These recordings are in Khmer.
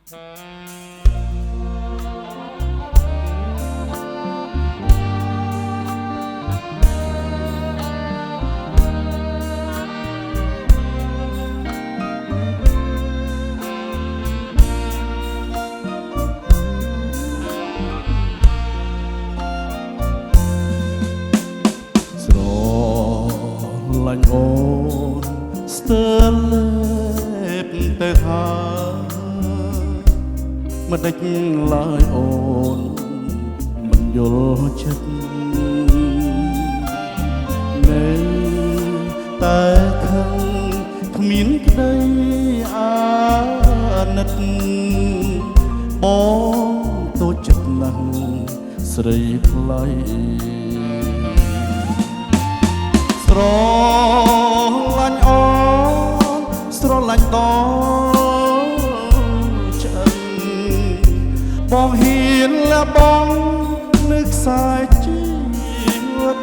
លាញ់អូនស្ទើរលេបទៅហើយមិនដេចឡើយអូនមិនយល់ចិត្តនៅតែខឹងគ្មានក្តីអាណិតបងតូចចិត្តណាស់ស្រីថ្លៃស្រឡាញ់អូនស្រឡាញ់តឆ្អឹងបងហ៊ានលះបង់នៅខ្សែជីវិត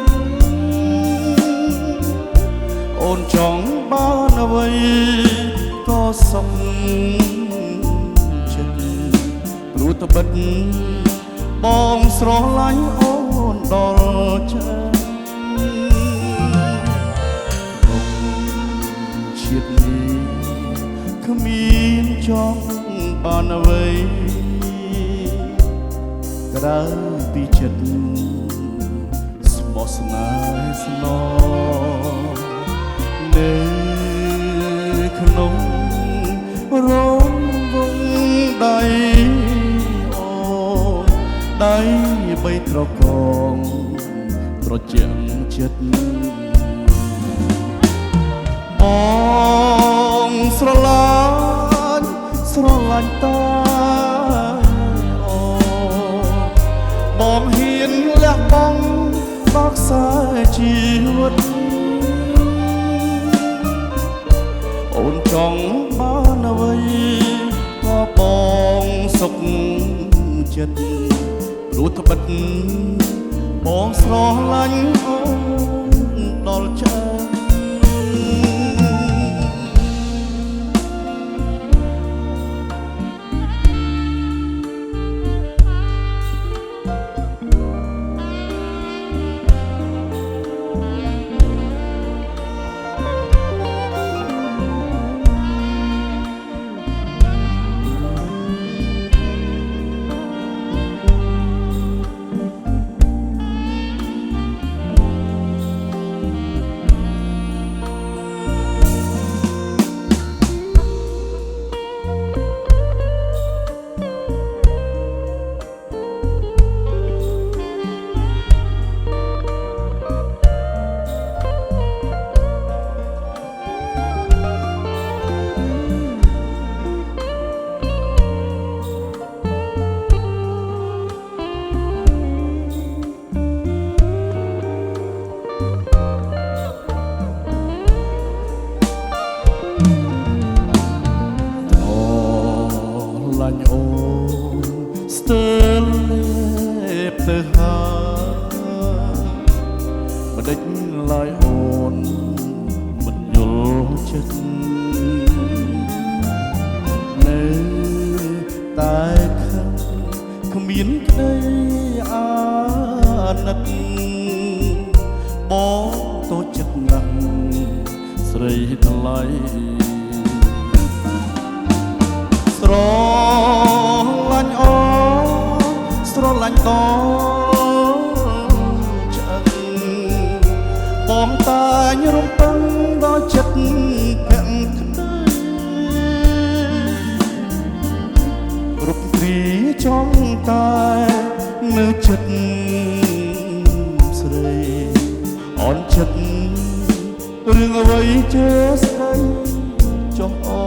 អូនចង់បានអ្វីក៏សុខចិត្តព្រោះត្បិតបងស្រឡាញ់អូនដល់ឆ្អឹងជាតិនេះគ្មានចង់បានអ្វីក្រៅពីចិត្តស្មោះស្នេហ៍ស្នងនៅក្នុងរងវងដៃអូនដៃបីត្រកងត្រជាក់ចិត្តបងស្រឡាញ់តាអូបងហ៊ានលះបង់ដល់ខ្សែជីវិតអូនចង់បានអ្វីក៏បងសុខចិត្តព្រោះត្បិតបងស្រឡាញ់អូនដល់ឆ្អឹងអូនស្ទើរលេបទៅហើយមិនដេចឡើយអូនមិនយល់ចិត្តនៅតែខឹងគ្មានក្តីអាណិតបងតូចចិត្តណាស់ស្រីថ្លៃស្រឡាញ់អូនស្រឡាញ់តឆ្អឹងបងតែងរំពឹងដល់ចិត្តភក្តីគ្រប់គ្រាចង់តែនៅចិត្តស្រីអន់ចិត្តរឿងអ្វីចេះស្ដីចុះអូ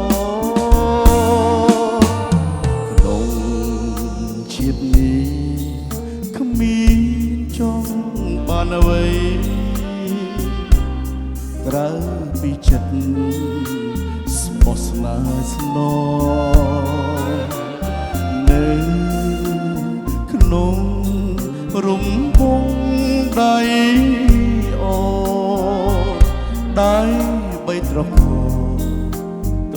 ជាតិនេះគ្មានចង់បានអ្វីក្រៅពីចិត្តស្មោះស្នេហ៍ស្នងនៅក្នុងរំពងដៃអូដៃបីត្រកត្រ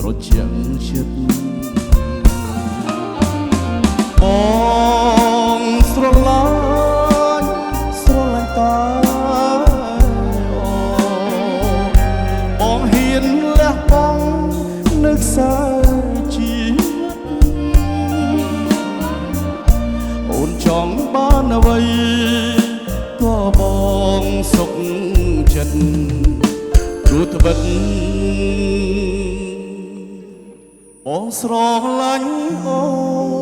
បងស្រឡាញ់អូន